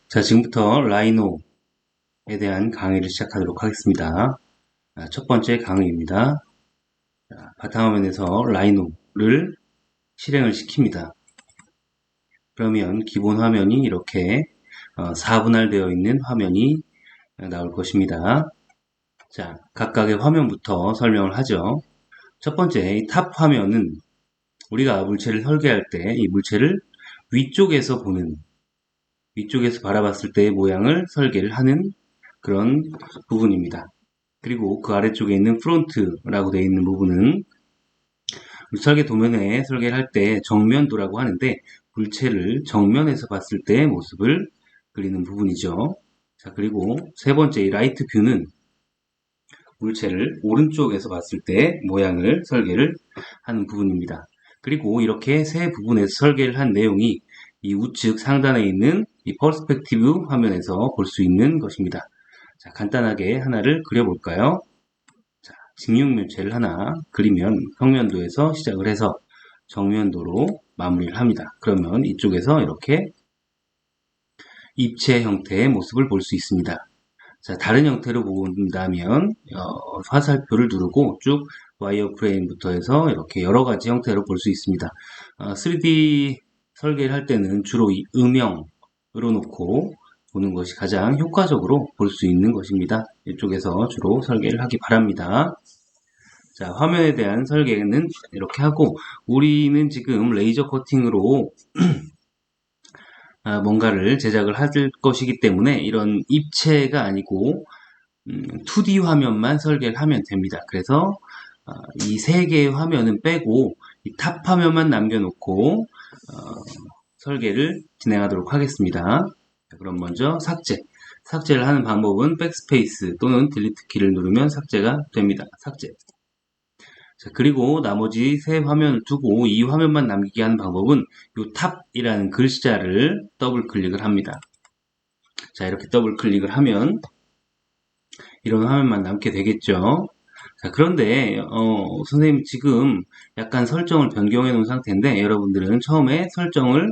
자, 지금부터 라이노에 대한 강의를 시작하도록 하겠습니다. 첫 번째 강의입니다. 바탕화면에서 라이노를 실행을 시킵니다. 그러면 기본 화면이 이렇게 4분할되어 있는 화면이 나올 것입니다. 자, 각각의 화면부터 설명을 하죠. 첫 번째, 이 탑 화면은 우리가 물체를 설계할 때 이 물체를 위쪽에서 바라봤을 때의 모양을 설계를 하는 그런 부분입니다. 그리고 그 아래쪽에 있는 프론트라고 되어 있는 부분은 설계 도면에 설계를 할 때 정면도라고 하는데 물체를 정면에서 봤을 때의 모습을 그리는 부분이죠. 자, 그리고 세 번째 이 라이트 뷰는 물체를 오른쪽에서 봤을 때 모양을 설계를 하는 부분입니다. 그리고 이렇게 세 부분에서 설계를 한 내용이 이 우측 상단에 있는 이 퍼스펙티브 화면에서 볼 수 있는 것입니다. 자, 간단하게 하나를 그려볼까요? 자, 직육면체를 하나 그리면 평면도에서 시작을 해서 정면도로 마무리를 합니다. 그러면 이쪽에서 이렇게 입체 형태의 모습을 볼 수 있습니다. 자, 다른 형태로 본다면 화살표를 누르고 쭉 와이어프레임부터 해서 이렇게 여러 가지 형태로 볼 수 있습니다. 3D 설계를 할 때는 주로 이 음영으로 놓고 보는 것이 가장 효과적으로 볼 수 있는 것입니다. 이쪽에서 주로 설계를 하기 바랍니다. 자, 화면에 대한 설계는 이렇게 하고 우리는 지금 레이저 커팅으로 뭔가를 제작을 할 것이기 때문에 이런 입체가 아니고 2D 화면만 설계를 하면 됩니다. 그래서 이 세 개의 화면은 빼고 이 탑 화면만 남겨놓고 설계를 진행하도록 하겠습니다. 자, 그럼 먼저 삭제를 하는 방법은 백스페이스 또는 딜리트 키를 누르면 삭제가 됩니다. 삭제. 자, 그리고 나머지 세 화면을 두고 이 화면만 남기게 하는 방법은 이 탑이라는 글자를 더블 클릭을 합니다. 자, 이렇게 더블 클릭을 하면 이런 화면만 남게 되겠죠. 자, 그런데 선생님 지금 약간 설정을 변경해 놓은 상태인데 여러분들은 처음에 설정을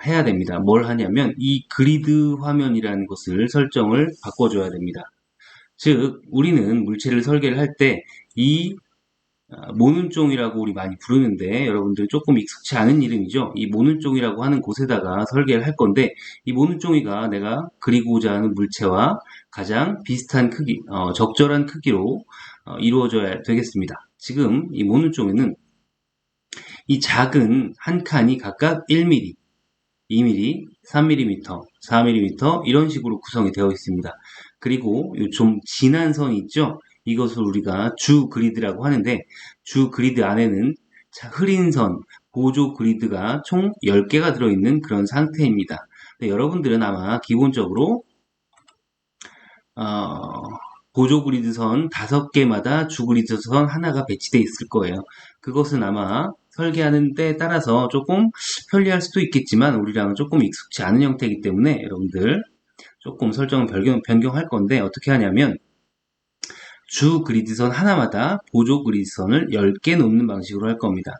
해야 됩니다. 뭘 하냐면 이 그리드 화면이라는 것을 설정을 바꿔줘야 됩니다. 즉 우리는 물체를 설계를 할 때 이 모눈종이라고 우리 많이 부르는데 여러분들 조금 익숙치 않은 이름이죠. 이 모눈종이라고 하는 곳에다가 설계를 할 건데 이 모눈종이가 내가 그리고자 하는 물체와 가장 비슷한 크기, 적절한 크기로 이루어져야 되겠습니다. 지금 이 모눈종에는 이 작은 한 칸이 각각 1mm, 2mm, 3mm, 4mm 이런 식으로 구성이 되어 있습니다. 그리고 좀 진한 선이 있죠? 이것을 우리가 주 그리드라고 하는데 주 그리드 안에는 흐린 선, 보조 그리드가 총 10개가 들어있는 그런 상태입니다. 여러분들은 아마 기본적으로 보조 그리드 선 5개마다 주 그리드 선 하나가 배치되어 있을 거예요. 그것은 아마 설계하는 데 따라서 조금 편리할 수도 있겠지만 우리랑은 조금 익숙치 않은 형태이기 때문에 여러분들 조금 설정을 변경할 건데 어떻게 하냐면 주 그리드선 하나마다 보조 그리드선을 10개 놓는 방식으로 할 겁니다.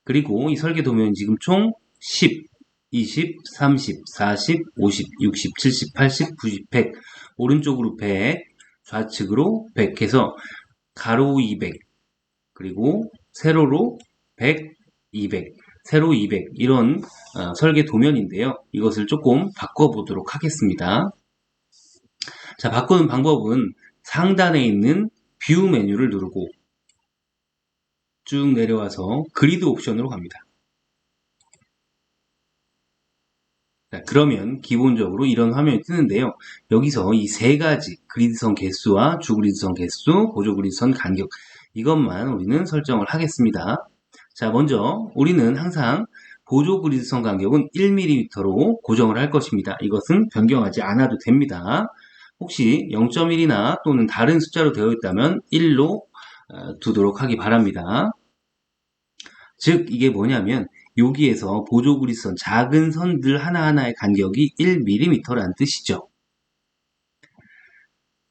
그리고 이 설계 도면은 지금 총 10, 20, 30, 40, 50, 60, 70, 80, 90, 100 오른쪽으로 100, 좌측으로 100 해서 가로 200 그리고 세로로 100, 200 세로 200 이런 설계 도면인데요. 이것을 조금 바꿔보도록 하겠습니다. 자, 바꾸는 방법은 상단에 있는 뷰 메뉴를 누르고 쭉 내려와서 그리드 옵션으로 갑니다. 자, 그러면 기본적으로 이런 화면이 뜨는데요. 여기서 이 세 가지 그리드선 개수와 주그리드선 개수, 보조그리드선 간격 이것만 우리는 설정을 하겠습니다. 자, 먼저 우리는 항상 보조그리드선 간격은 1mm로 고정을 할 것입니다. 이것은 변경하지 않아도 됩니다. 혹시 0.1이나 또는 다른 숫자로 되어 있다면 1로 두도록 하기 바랍니다. 즉 이게 뭐냐면 여기에서 보조 그리드선 작은 선들 하나하나의 간격이 1mm라는 뜻이죠.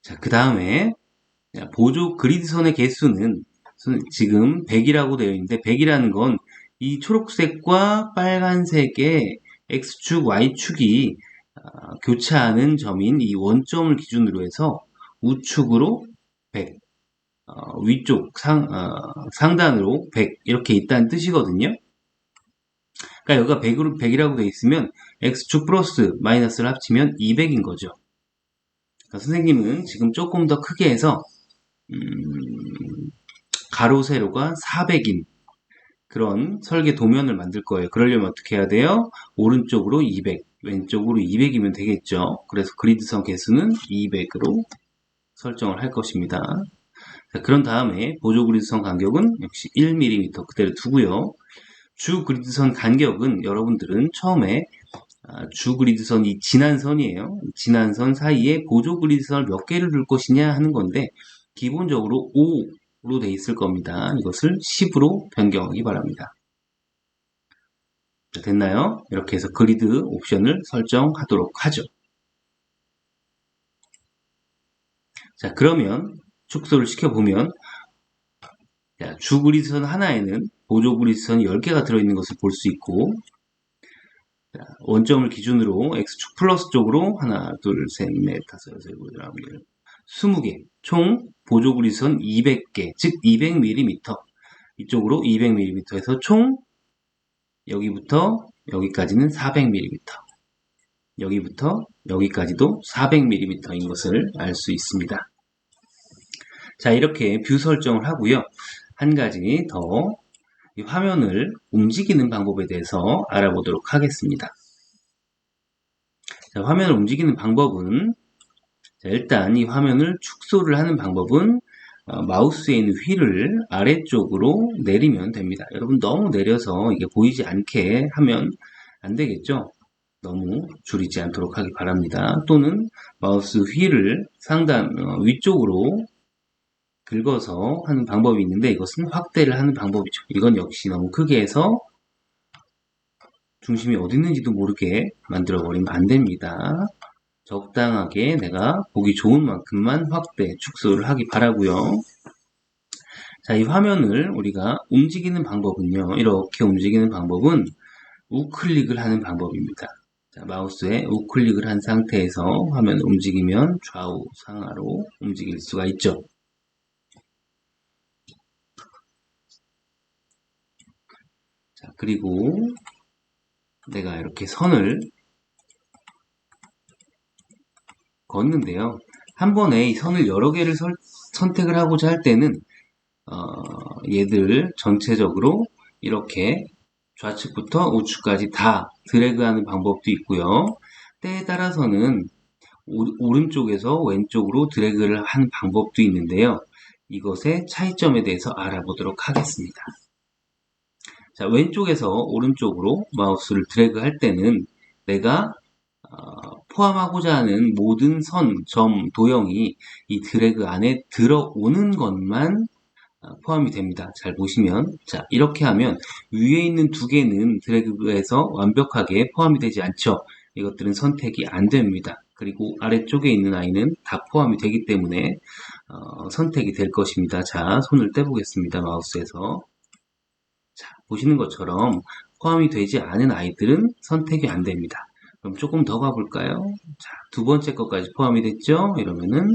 자, 그 다음에 보조 그리드선의 개수는 지금 100이라고 되어 있는데 100이라는 건 이 초록색과 빨간색의 X축, Y축이 교차하는 점인 이 원점을 기준으로 해서 우측으로 100, 위쪽 상단으로 100 이렇게 있다는 뜻이거든요. 그러니까 여기가 100이라고 돼 있으면 x축 플러스 마이너스를 합치면 200인 거죠. 그러니까 선생님은 지금 조금 더 크게 해서 가로 세로가 400인 그런 설계 도면을 만들 거예요. 그러려면 어떻게 해야 돼요? 오른쪽으로 200, 왼쪽으로 200이면 되겠죠. 그래서 그리드선 개수는 200으로 설정을 할 것입니다. 자, 그런 다음에 보조 그리드선 간격은 역시 1mm 그대로 두고요. 주 그리드선 간격은 여러분들은 처음에 주 그리드선이 지난 선이에요. 지난 선 사이에 보조 그리드선을 몇 개를 둘 것이냐 하는 건데 기본적으로 5로 돼 있을 겁니다. 이것을 10으로 변경하기 바랍니다. 자, 됐나요? 이렇게 해서 그리드 옵션을 설정하도록 하죠. 자, 그러면 축소를 시켜보면 주 그리드선 하나에는 보조 그리드선이 10개가 들어있는 것을 볼 수 있고 원점을 기준으로 x축 플러스 쪽으로 하나, 둘, 셋, 넷, 다섯, 여섯, 일곱, 여덟, 아홉, 열 20개, 총 보조 그리드선 200개, 즉 200mm 이쪽으로 200mm에서 총 여기부터 여기까지는 400mm 여기부터 여기까지도 400mm인 것을 알 수 있습니다. 자, 이렇게 뷰 설정을 하고요. 한 가지 더 이 화면을 움직이는 방법에 대해서 알아보도록 하겠습니다. 자, 화면을 움직이는 방법은 자, 일단 이 화면을 축소를 하는 방법은 마우스에 있는 휠을 아래쪽으로 내리면 됩니다. 여러분 너무 내려서 이게 보이지 않게 하면 안 되겠죠? 너무 줄이지 않도록 하기 바랍니다. 또는 마우스 휠을 상단 위쪽으로 긁어서 하는 방법이 있는데 이것은 확대를 하는 방법이죠. 이건 역시 너무 크게 해서 중심이 어디 있는지도 모르게 만들어 버리면 안 됩니다. 적당하게 내가 보기 좋은 만큼만 확대, 축소를 하기 바라고요. 자, 이 화면을 우리가 움직이는 방법은요. 이렇게 움직이는 방법은 우클릭을 하는 방법입니다. 자, 마우스에 우클릭을 한 상태에서 화면을 움직이면 좌우 상하로 움직일 수가 있죠. 자, 그리고 내가 이렇게 선을 걷는데요. 한 번에 이 선을 여러 개를 선택을 하고자 할 때는 얘들 전체적으로 이렇게 좌측부터 우측까지 다 드래그하는 방법도 있고요. 때에 따라서는 오른쪽에서 왼쪽으로 드래그를 하는 방법도 있는데요. 이것의 차이점에 대해서 알아보도록 하겠습니다. 자, 왼쪽에서 오른쪽으로 마우스를 드래그 할 때는 내가 포함하고자 하는 모든 선, 점, 도형이 이 드래그 안에 들어오는 것만 포함이 됩니다. 잘 보시면 자, 이렇게 하면 위에 있는 두 개는 드래그에서 완벽하게 포함이 되지 않죠. 이것들은 선택이 안 됩니다. 그리고 아래쪽에 있는 아이는 다 포함이 되기 때문에 선택이 될 것입니다. 자, 손을 떼보겠습니다. 마우스에서. 자, 보시는 것처럼 포함이 되지 않은 아이들은 선택이 안 됩니다. 그럼 조금 더 가볼까요? 자, 두 번째 것까지 포함이 됐죠? 이러면은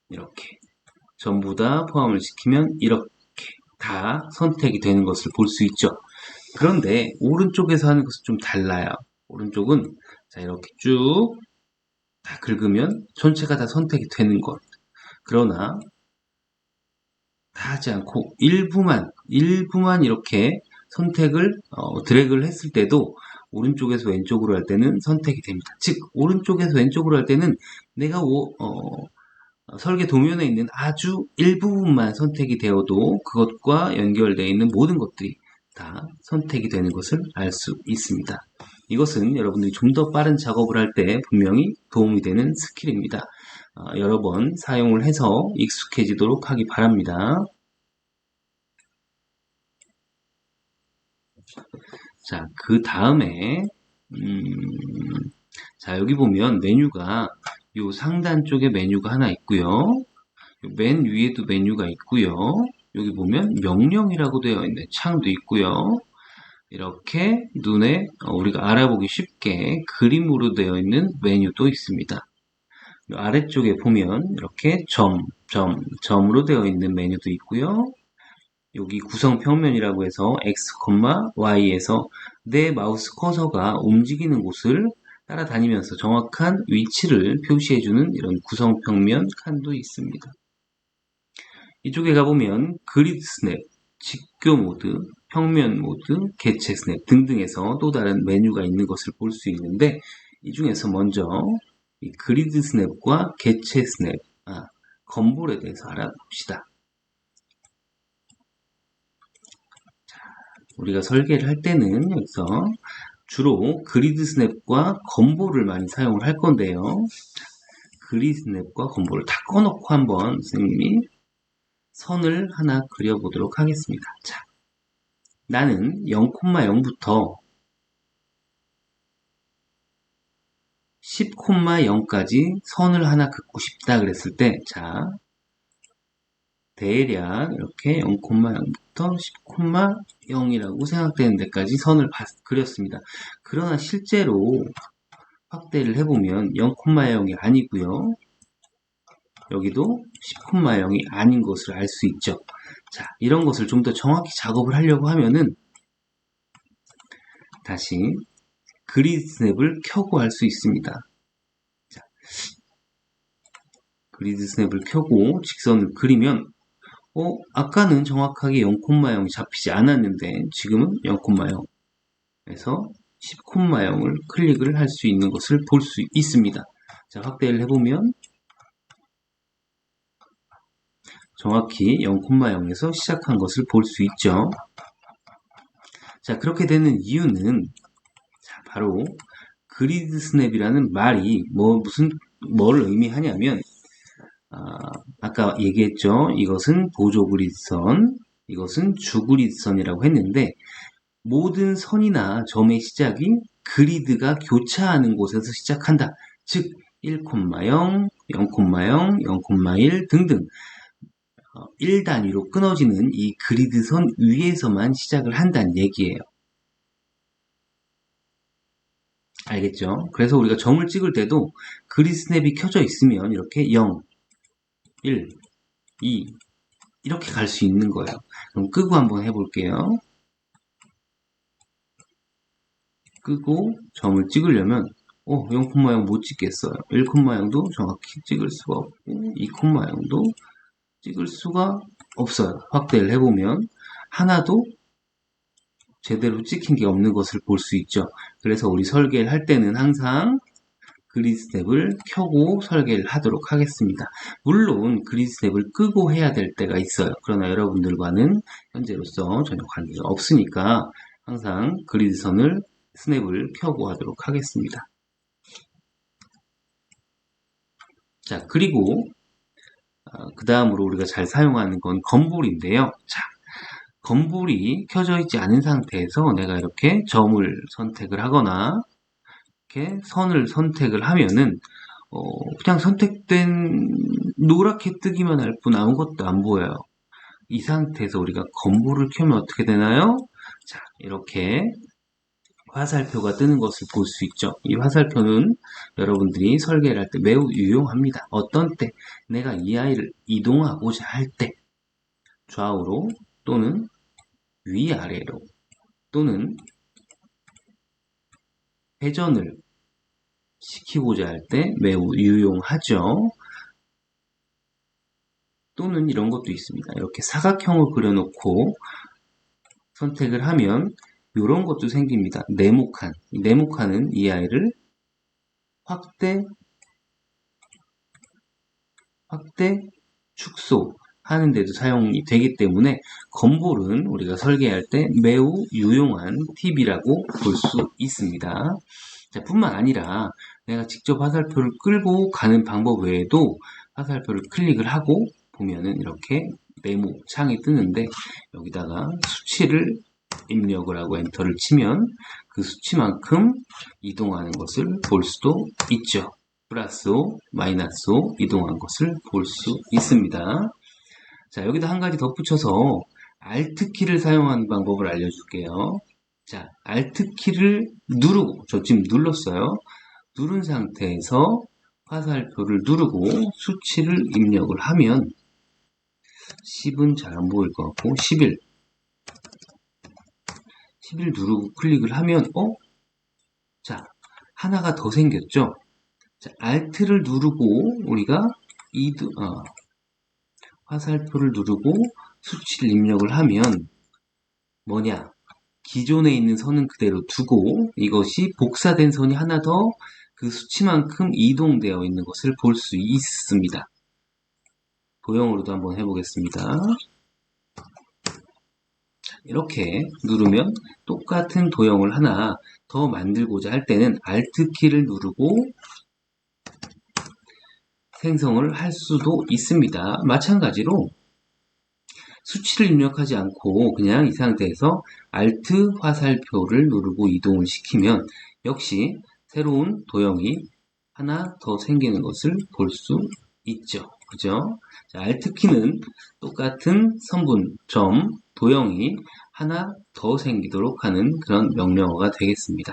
이렇게 전부 다 포함을 시키면 이렇게 다 선택이 되는 것을 볼 수 있죠. 그런데 오른쪽에서 하는 것은 좀 달라요. 오른쪽은 자, 이렇게 쭉 다 긁으면 전체가 다 선택이 되는 것. 그러나 다 하지 않고 일부만 이렇게 선택을 드래그를 했을 때도 오른쪽에서 왼쪽으로 할 때는 선택이 됩니다. 즉 오른쪽에서 왼쪽으로 할 때는 내가 설계 도면에 있는 아주 일부분만 선택이 되어도 그것과 연결되어 있는 모든 것들이 다 선택이 되는 것을 알 수 있습니다. 이것은 여러분들이 좀 더 빠른 작업을 할 때 분명히 도움이 되는 스킬입니다. 여러 번 사용을 해서 익숙해지도록 하기 바랍니다. 자, 그 다음에 자, 여기 보면 메뉴가 요 상단 쪽에 메뉴가 하나 있고요. 맨 위에도 메뉴가 있고요. 여기 보면 명령이라고 되어 있는 창도 있고요. 이렇게 눈에 우리가 알아보기 쉽게 그림으로 되어 있는 메뉴도 있습니다. 아래쪽에 보면 이렇게 점으로 되어 있는 메뉴도 있고요. 여기 구성 평면이라고 해서 X, Y에서 내 마우스 커서가 움직이는 곳을 따라다니면서 정확한 위치를 표시해주는 이런 구성 평면 칸도 있습니다. 이쪽에 가보면 그리드 스냅, 직교 모드, 평면 모드, 개체 스냅 등등에서 또 다른 메뉴가 있는 것을 볼 수 있는데 이 중에서 먼저 이 그리드 스냅과 개체 스냅, 건볼에 대해서 알아봅시다. 우리가 설계를 할 때는 여기서 주로 그리드 스냅과 건볼을 많이 사용을 할 건데요. 그리드 스냅과 건볼을 다 꺼놓고 한번 선생님이 선을 하나 그려보도록 하겠습니다. 자, 나는 0,0부터 10,0까지 선을 하나 긋고 싶다 그랬을 때, 자, 대략 이렇게 0,0부터 10,0이라고 생각되는 데까지 선을 그렸습니다. 그러나 실제로 확대를 해보면 0,0이 아니고요. 여기도 10,0이 아닌 것을 알 수 있죠. 자, 이런 것을 좀 더 정확히 작업을 하려고 하면은 다시 그리드 스냅을 켜고 할 수 있습니다. 자, 그리드 스냅을 켜고 직선을 그리면 아까는 정확하게 0,0이 잡히지 않았는데 지금은 0,0에서 10,0을 클릭을 할 수 있는 것을 볼 수 있습니다. 자, 확대를 해보면 정확히 0,0에서 시작한 것을 볼 수 있죠. 자, 그렇게 되는 이유는 바로 그리드 스냅이라는 말이 뭘 의미하냐면 아까 얘기했죠. 이것은 보조 그리드선, 이것은 주 그리드선이라고 했는데 모든 선이나 점의 시작이 그리드가 교차하는 곳에서 시작한다. 즉 1,0, 0,0, 0,1 등등 1단위로 끊어지는 이 그리드선 위에서만 시작을 한다는 얘기예요. 알겠죠? 그래서 우리가 점을 찍을 때도 그리드 스냅이 켜져 있으면 이렇게 0, 1, 2 이렇게 갈 수 있는 거예요. 그럼 끄고 한번 해볼게요. 끄고 점을 찍으려면 0,0 못 찍겠어요. 1,0도 정확히 찍을 수가 없고 2,0도 찍을 수가 없어요. 확대를 해보면 하나도 제대로 찍힌 게 없는 것을 볼 수 있죠. 그래서 우리 설계를 할 때는 항상 그리드 스냅을 켜고 설계를 하도록 하겠습니다. 물론 그리드 스냅을 끄고 해야 될 때가 있어요. 그러나 여러분들과는 현재로서 전혀 관계가 없으니까 항상 그리드 스냅을 켜고 하도록 하겠습니다. 자, 그리고 그 다음으로 우리가 잘 사용하는 건 건볼인데요. 자, 건볼이 켜져 있지 않은 상태에서 내가 이렇게 점을 선택을 하거나 이렇게 선을 선택을 하면은 그냥 선택된 노랗게 뜨기만 할 뿐 아무것도 안 보여요. 이 상태에서 우리가 건볼을 켜면 어떻게 되나요? 자, 이렇게 화살표가 뜨는 것을 볼 수 있죠. 이 화살표는 여러분들이 설계를 할 때 매우 유용합니다. 어떤 때 내가 이 아이를 이동하고자 할 때 좌우로 또는 위아래로 또는 회전을 시키고자 할 때 매우 유용하죠. 또는 이런 것도 있습니다. 이렇게 사각형을 그려놓고 선택을 하면 이런 것도 생깁니다. 네모칸. 이 네모칸은 이 아이를 확대, 축소 하는 데도 사용이 되기 때문에 건볼은 우리가 설계할 때 매우 유용한 팁이라고 볼 수 있습니다. 자, 뿐만 아니라 내가 직접 화살표를 끌고 가는 방법 외에도 화살표를 클릭을 하고 보면은 이렇게 네모 창이 뜨는데 여기다가 수치를 입력을 하고 엔터를 치면 그 수치만큼 이동하는 것을 볼 수도 있죠. 플러스로 마이너스로 이동한 것을 볼 수 있습니다. 자, 여기다 한 가지 덧붙여서 Alt키를 사용하는 방법을 알려줄게요. 자, Alt키를 누르고, 저 지금 눌렀어요. 누른 상태에서 화살표를 누르고 수치를 입력을 하면 10은 잘 안 보일 것 같고 11 누르고 클릭을 하면 자, 하나가 더 생겼죠? 자, Alt를 누르고 우리가 화살표를 누르고 수치를 입력을 하면 뭐냐? 기존에 있는 선은 그대로 두고 이것이 복사된 선이 하나 더 그 수치만큼 이동되어 있는 것을 볼 수 있습니다. 도형으로도 한번 해보겠습니다. 이렇게 누르면 똑같은 도형을 하나 더 만들고자 할 때는 Alt키를 누르고 생성을 할 수도 있습니다. 마찬가지로 수치를 입력하지 않고 그냥 이 상태에서 Alt 화살표를 누르고 이동을 시키면 역시 새로운 도형이 하나 더 생기는 것을 볼 수 있죠. 그죠? Alt키는 똑같은 선분, 점, 도형이 하나 더 생기도록 하는 그런 명령어가 되겠습니다.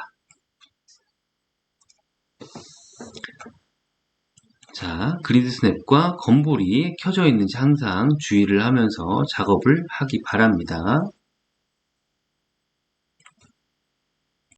자, 그리드 스냅과 건볼이 켜져 있는지 항상 주의를 하면서 작업을 하기 바랍니다.